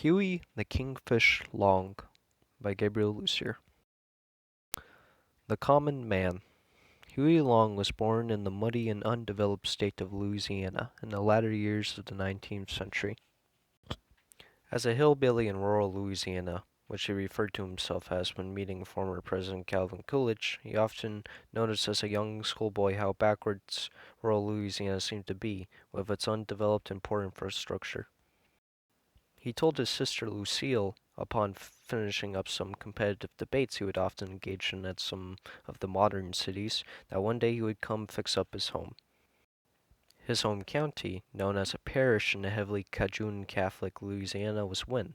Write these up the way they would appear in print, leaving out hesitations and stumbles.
Huey the Kingfish Long by Gabriel Lucier. The Common Man. Huey Long was born in the muddy and undeveloped state of Louisiana in the latter years of the 19th century. As a hillbilly in rural Louisiana, which he referred to himself as when meeting former President Calvin Coolidge, he often noticed as a young schoolboy how backwards rural Louisiana seemed to be, with its undeveloped and poor infrastructure. He told his sister Lucille, upon finishing up some competitive debates he would often engage in at some of the modern cities, that one day he would come fix up his home. His home county, known as a parish in the heavily Cajun Catholic Louisiana, was Wynne,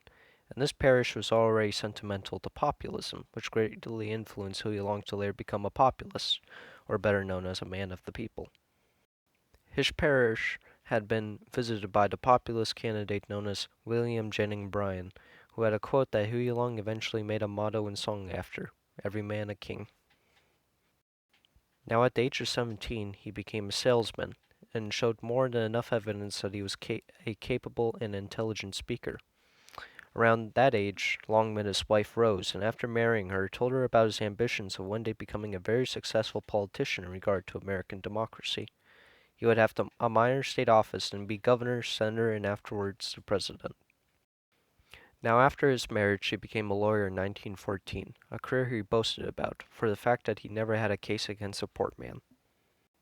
and this parish was already sentimental to populism, which greatly influenced Huey Long to later become a populist, or better known as a man of the people. His parish had been visited by the populist candidate known as William Jennings Bryan, who had a quote that Huey Long eventually made a motto and song after, "Every man a king." Now at the age of 17, he became a salesman, and showed more than enough evidence that he was a capable and intelligent speaker. Around that age, Long met his wife Rose, and after marrying her, told her about his ambitions of one day becoming a very successful politician in regard to American democracy. He would have a minor state office and be governor, senator, and afterwards the president. Now, after his marriage, he became a lawyer in 1914, a career he boasted about, for the fact that he never had a case against a poor man.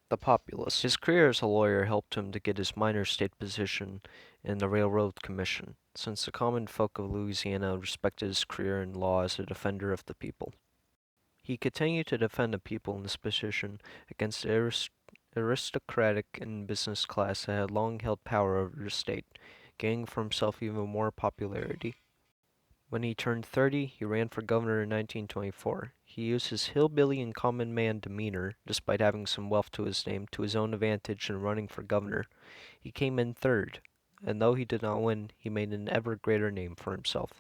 The populace. His career as a lawyer helped him to get his minor state position in the Railroad Commission, since the common folk of Louisiana respected his career in law as a defender of the people. He continued to defend the people in this position against the aristocratic and business class that had long held power over the state, gaining for himself even more popularity. When he turned 30, he ran for governor in 1924. He used his hillbilly and common man demeanor, despite having some wealth to his name, to his own advantage in running for governor. He came in third, and though he did not win, he made an ever greater name for himself.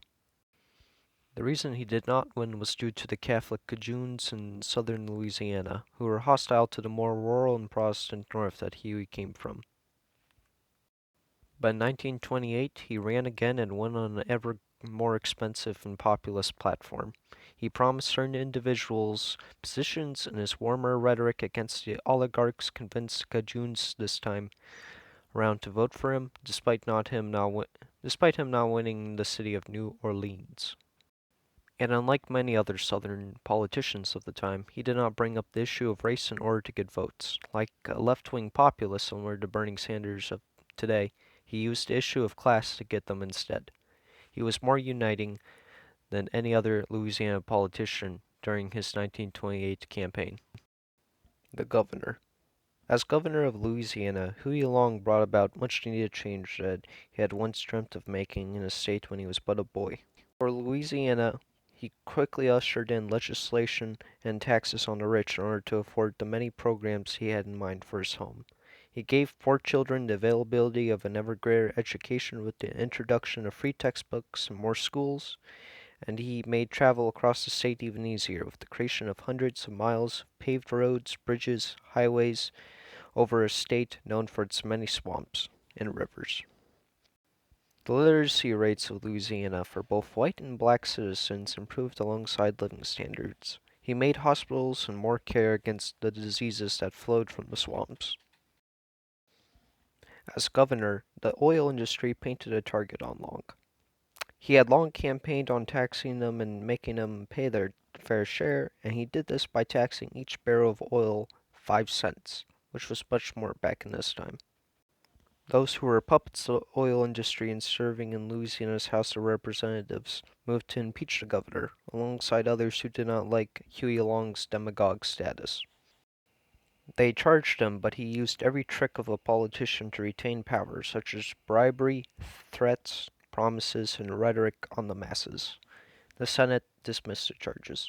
The reason he did not win was due to the Catholic Cajuns in southern Louisiana, who were hostile to the more rural and Protestant north that Huey came from. But in 1928, he ran again and won on an ever more expensive and populist platform. He promised certain individuals positions, and his warmer rhetoric against the oligarchs convinced Cajuns this time around to vote for him, despite him not winning the city of New Orleans. And unlike many other Southern politicians of the time, he did not bring up the issue of race in order to get votes. Like a left-wing populist similar to Bernie Sanders of today, he used the issue of class to get them instead. He was more uniting than any other Louisiana politician during his 1928 campaign. The governor. As governor of Louisiana, Huey Long brought about much needed change that he had once dreamt of making in his state when he was but a boy. For Louisiana, he quickly ushered in legislation and taxes on the rich in order to afford the many programs he had in mind for his home. He gave poor children the availability of an ever greater education with the introduction of free textbooks and more schools, and he made travel across the state even easier with the creation of hundreds of miles of paved roads, bridges, highways over a state known for its many swamps and rivers. The literacy rates of Louisiana for both white and black citizens improved alongside living standards. He made hospitals and more care against the diseases that flowed from the swamps. As governor, the oil industry painted a target on Long. He had long campaigned on taxing them and making them pay their fair share, and he did this by taxing each barrel of oil 5 cents, which was much more back in this time. Those who were puppets of the oil industry and serving in Louisiana's House of Representatives moved to impeach the governor, alongside others who did not like Huey Long's demagogue status. They charged him, but he used every trick of a politician to retain power, such as bribery, threats, promises, and rhetoric on the masses. The Senate dismissed the charges.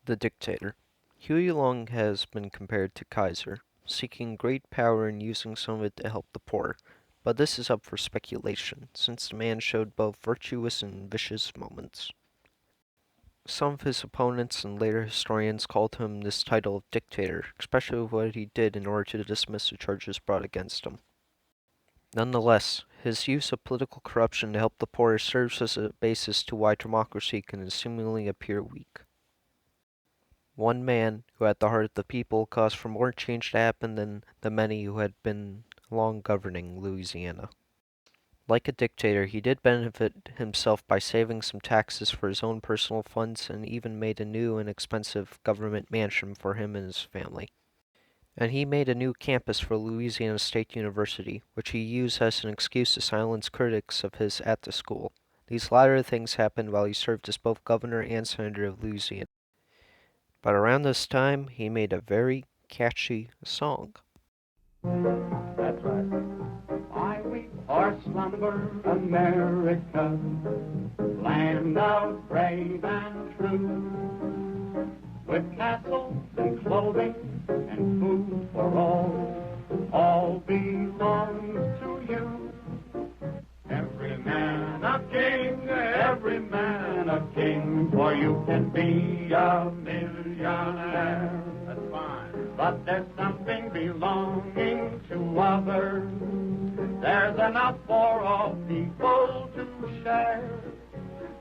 The dictator. Huey Long has been compared to Kaiser, seeking great power and using some of it to help the poor, but this is up for speculation, since the man showed both virtuous and vicious moments. Some of his opponents and later historians called him this title of dictator, especially what he did in order to dismiss the charges brought against him. Nonetheless, His use of political corruption to help the poor serves as a basis to why democracy can seemingly appear weak. One man who had the heart of the people caused for more change to happen than the many who had been long governing Louisiana. Like a dictator, he did benefit himself by saving some taxes for his own personal funds and even made a new and expensive government mansion for him and his family. And he made a new campus for Louisiana State University, which he used as an excuse to silence critics of his at the school. These latter things happened while he served as both governor and senator of Louisiana. But around this time, he made a very catchy song. That's right. I weep for slumber, America, land of brave and true, with castles and clothing and food for all belongs to you. Every man a king, for you can be a millionaire. That's fine. But there's something belonging to others. There's enough for all people to share.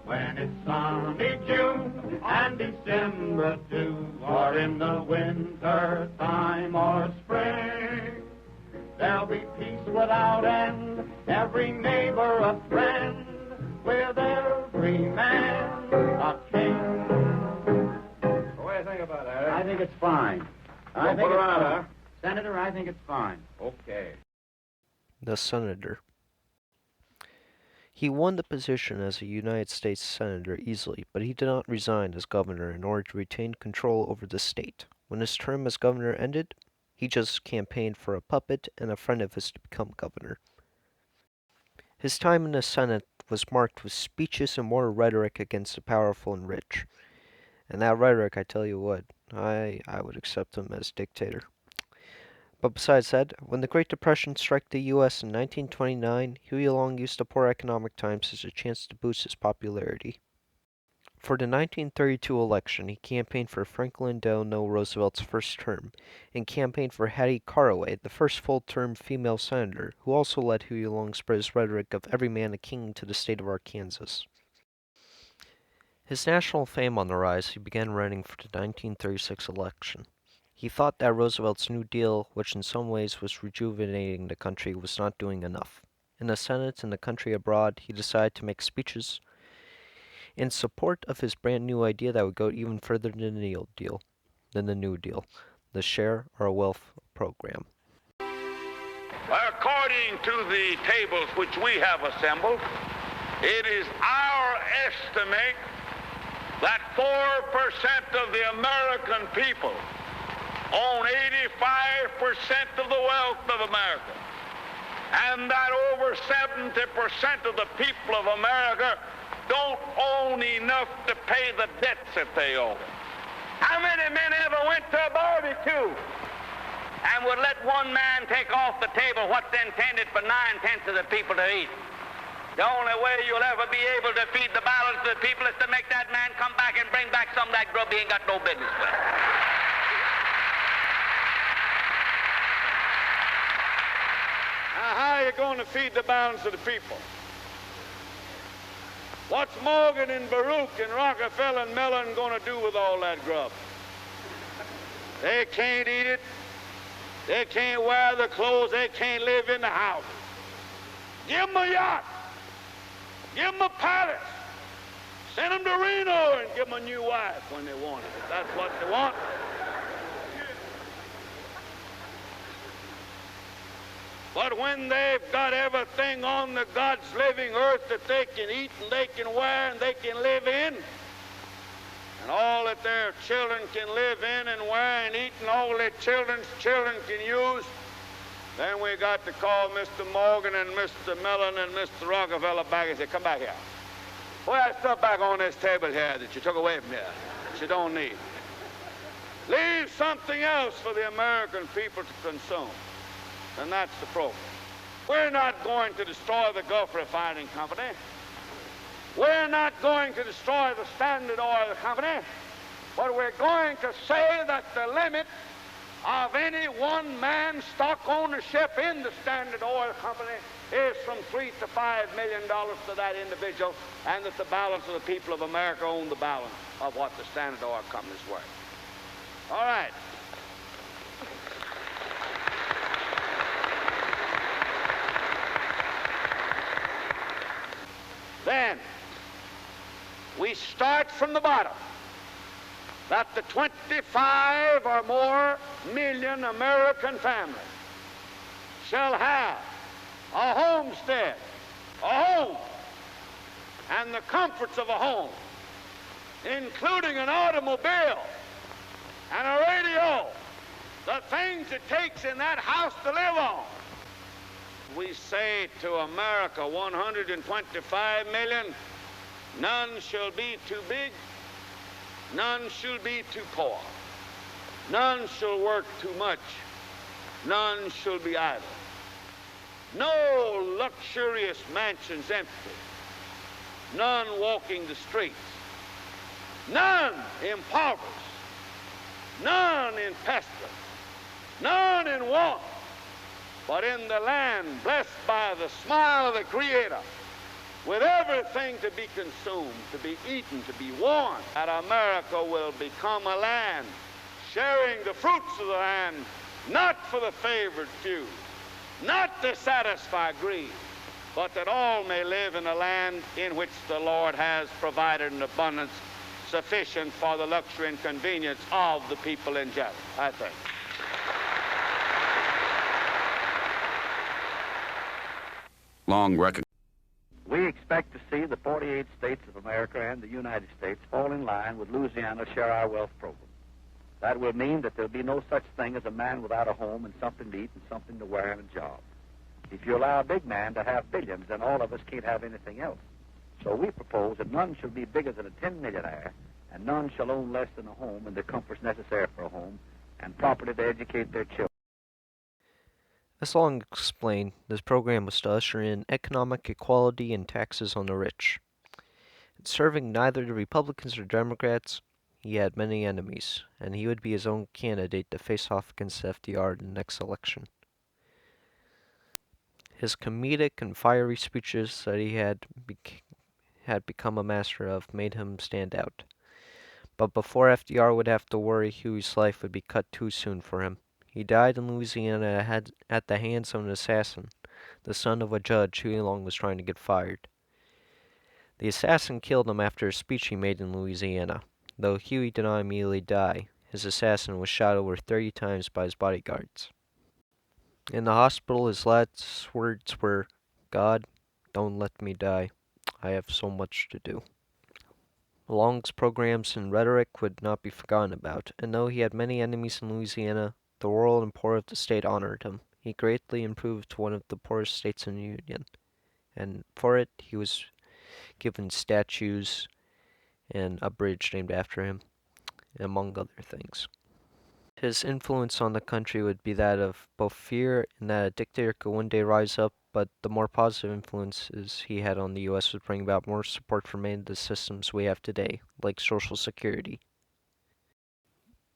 When it's sunny June and December too, or in the winter time or spring, there'll be peace without end, every neighbor a friend, with every man a king. What do you think about that? I think it's fine. I think it's fine. Huh? Senator, I think it's fine. Okay. The senator. He won the position as a United States Senator easily, but he did not resign as governor in order to retain control over the state. When his term as governor ended, he just campaigned for a puppet and a friend of his to become governor. His time in the Senate was marked with speeches and more rhetoric against the powerful and rich. And that rhetoric, I tell you what, I would accept him as dictator. But besides that, when the Great Depression struck the U.S. in 1929, Huey Long used the poor economic times as a chance to boost his popularity. For the 1932 election, he campaigned for Franklin Delano Roosevelt's first term, and campaigned for Hattie Caraway, the first full-term female senator, who also led Huey Long spread his rhetoric of every man a king to the state of Arkansas. His national fame on the rise, he began running for the 1936 election. He thought that Roosevelt's New Deal, which in some ways was rejuvenating the country, was not doing enough. In the Senate and the country abroad, he decided to make speeches in support of his brand new idea that would go even further than the New Deal, the Share Our Wealth program. According to the tables which we have assembled, it is our estimate that 4% of the American people own 85% of the wealth of America, and that over 70% of the people of America don't own enough to pay the debts that they owe. How many men ever went to a barbecue and would let one man take off the table what's intended for 9/10 of the people to eat? The only way you'll ever be able to feed the balance of the people is to make that man come back and bring back some of that grub he ain't got no business with. Now, how are you going to feed the balance of the people? What's Morgan and Baruch and Rockefeller and Mellon going to do with all that grub? They can't eat it. They can't wear the clothes. They can't live in the house. Give them a yacht. Give them a palace. Send them to Reno and give them a new wife when they want it. If that's what they want. But when they've got everything on the God's living earth that they can eat and they can wear and they can live in, and all that their children can live in and wear and eat and all their children's children can use, then we got to call Mr. Morgan and Mr. Mellon and Mr. Rockefeller back and say, come back here. Put that stuff back on this table here that you took away from here, that you don't need. Leave something else for the American people to consume. And that's the program. We're not going to destroy the Gulf Refining Company. We're not going to destroy the Standard Oil Company. But we're going to say that the limit of any one man's stock ownership in the Standard Oil Company is from $3 to $5 million to that individual, and that the balance of the people of America own the balance of what the Standard Oil Company is worth. All right. Then we start from the bottom, that the 25 or more million American families shall have a homestead, a home, and the comforts of a home, including an automobile and a radio, the things it takes in that house to live on. We say to America, 125 million, none shall be too big, none shall be too poor, none shall work too much, none shall be idle. No luxurious mansions empty, none walking the streets, none impoverished, none in pestilence, none in want, but in the land blessed by the smile of the Creator, with everything to be consumed, to be eaten, to be worn, that America will become a land sharing the fruits of the land, not for the favored few, not to satisfy greed, but that all may live in a land in which the Lord has provided an abundance sufficient for the luxury and convenience of the people in general, I think. Long record. We expect to see the 48 states of America and the United States fall in line with Louisiana's Share Our Wealth program. That will mean that there'll be no such thing as a man without a home and something to eat and something to wear and a job. If you allow a big man to have billions, then all of us can't have anything else. So we propose that none shall be bigger than a 10 millionaire, and none shall own less than a home and the comforts necessary for a home, and property to educate their children. As Long explained, this program was to usher in economic equality and taxes on the rich. In serving neither the Republicans or Democrats, he had many enemies, and he would be his own candidate to face off against FDR in the next election. His comedic and fiery speeches that he had become a master of made him stand out. But before FDR would have to worry, Huey's life would be cut too soon for him. He died in Louisiana at the hands of an assassin, the son of a judge Huey Long was trying to get fired. The assassin killed him after a speech he made in Louisiana. Though Huey did not immediately die, his assassin was shot over 30 times by his bodyguards. In the hospital, his last words were, "God, don't let me die. I have so much to do." Long's programs and rhetoric would not be forgotten about, and though he had many enemies in Louisiana, the rural and poor of the state honored him. He greatly improved one of the poorest states in the Union, and for it he was given statues and a bridge named after him, among other things. His influence on the country would be that of both fear and that a dictator could one day rise up, but the more positive influences he had on the U.S. would bring about more support for many of the systems we have today, like Social Security.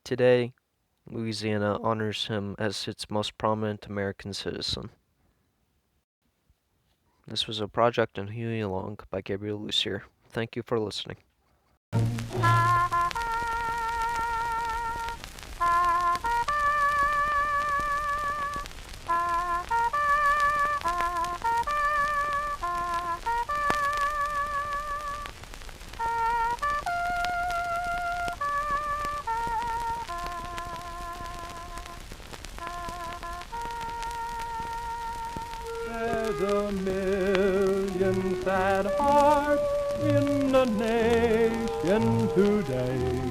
Today, Louisiana honors him as its most prominent American citizen. This was a project on Huey Long by Gabriel Lucier. Thank you for listening. There's a million sad hearts in the nation today.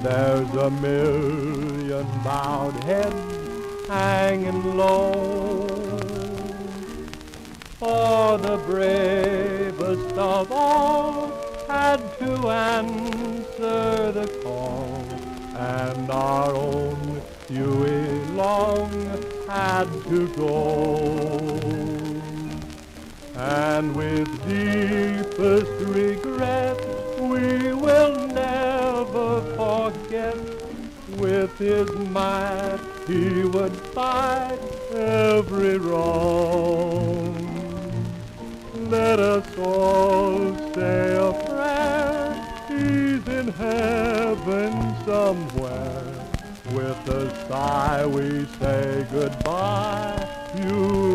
There's a million bowed heads hanging low. For the bravest of all had to answer the call, and our own Huey Long had to go. And with deepest regret, we will never forget. With his might, he would fight every wrong. Let us all say a prayer. He's in heaven somewhere. With a sigh we say goodbye. You